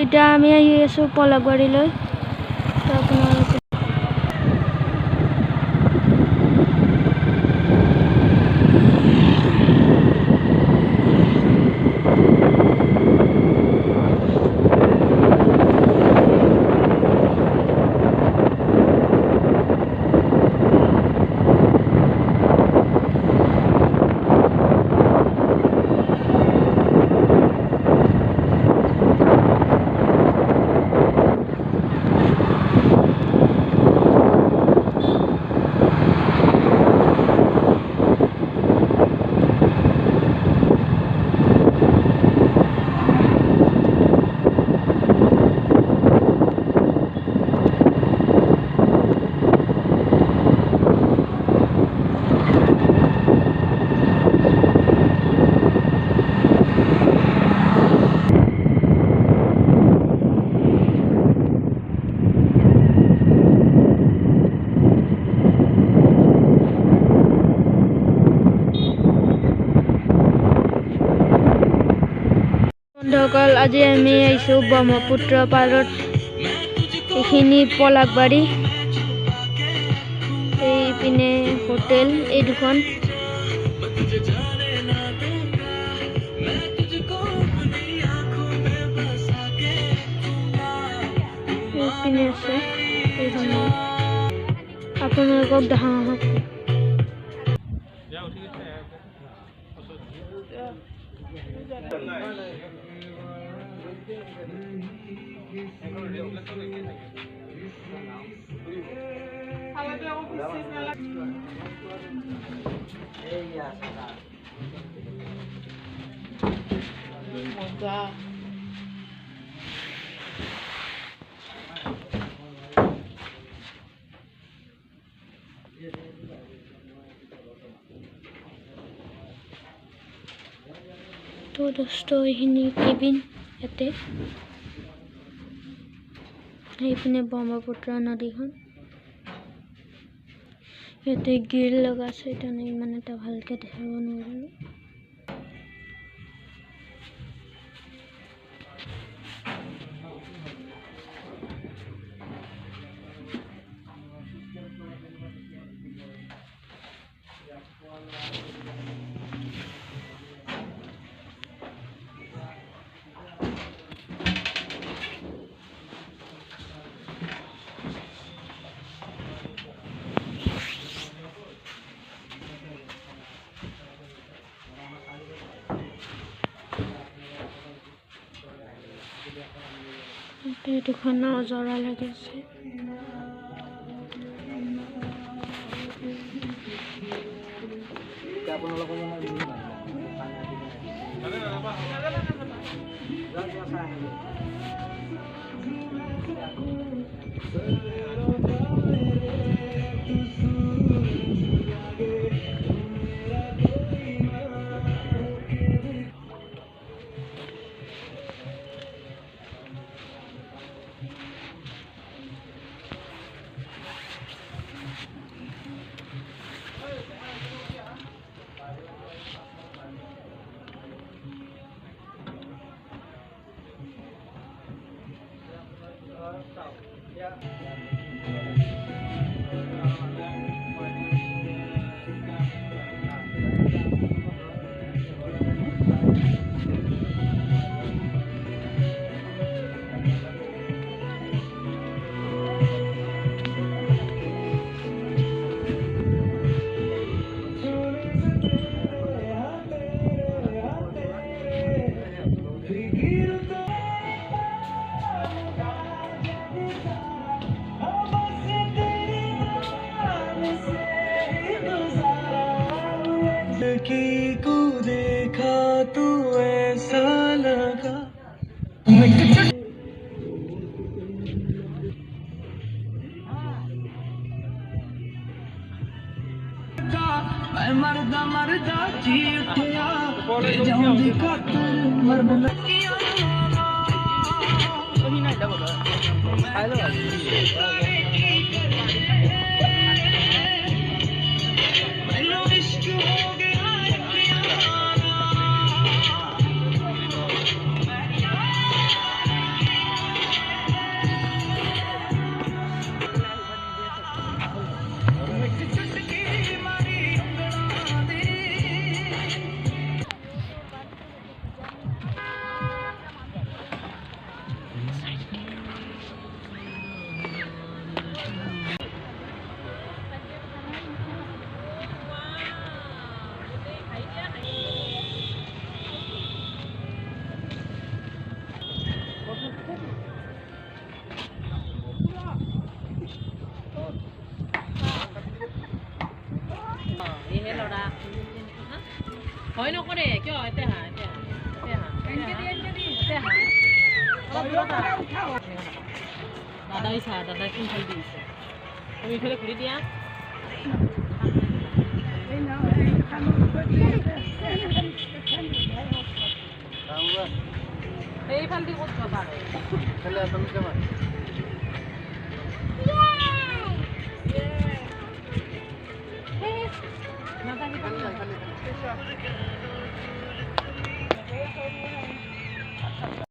এতিয়া আমি আহি আছোঁ পলাশবাৰীলৈ। আপোনালোকে বন্ধুসকল, আজি আমি আহিছোঁ ব্ৰহ্মপুত্ৰ পাৰত। এইখিনি পলাশবাৰী, এইপিনে হোটেল, এই দুখন। এইপিনে আছে এইখন। আপোনালোকক দেখাওঁ আহক। তো দোস্ত এইখিনি কেবিন ইয়াতে। এইপিনে ব্ৰহ্মপুত্ৰ নদীখন। ইয়াতে গ্ৰিল লগা আছে, এতিয়া ইমান এটা ভালকে দেখাব নোৱাৰিলোঁ। দুখন জৰা লাগিছে। को देखा तो ऐसा लगा मैं मरदा मरदा जी उठिया जाऊंगी खातर मरद लगिया वही ना डबल हेलो ভয় নকৰে কিয় এতে হা দাদাই চা দাদাই কোনফালে দিছে তুমি ইফালে ঘূৰি দিয়া এইফাল দি ক'ত যাবা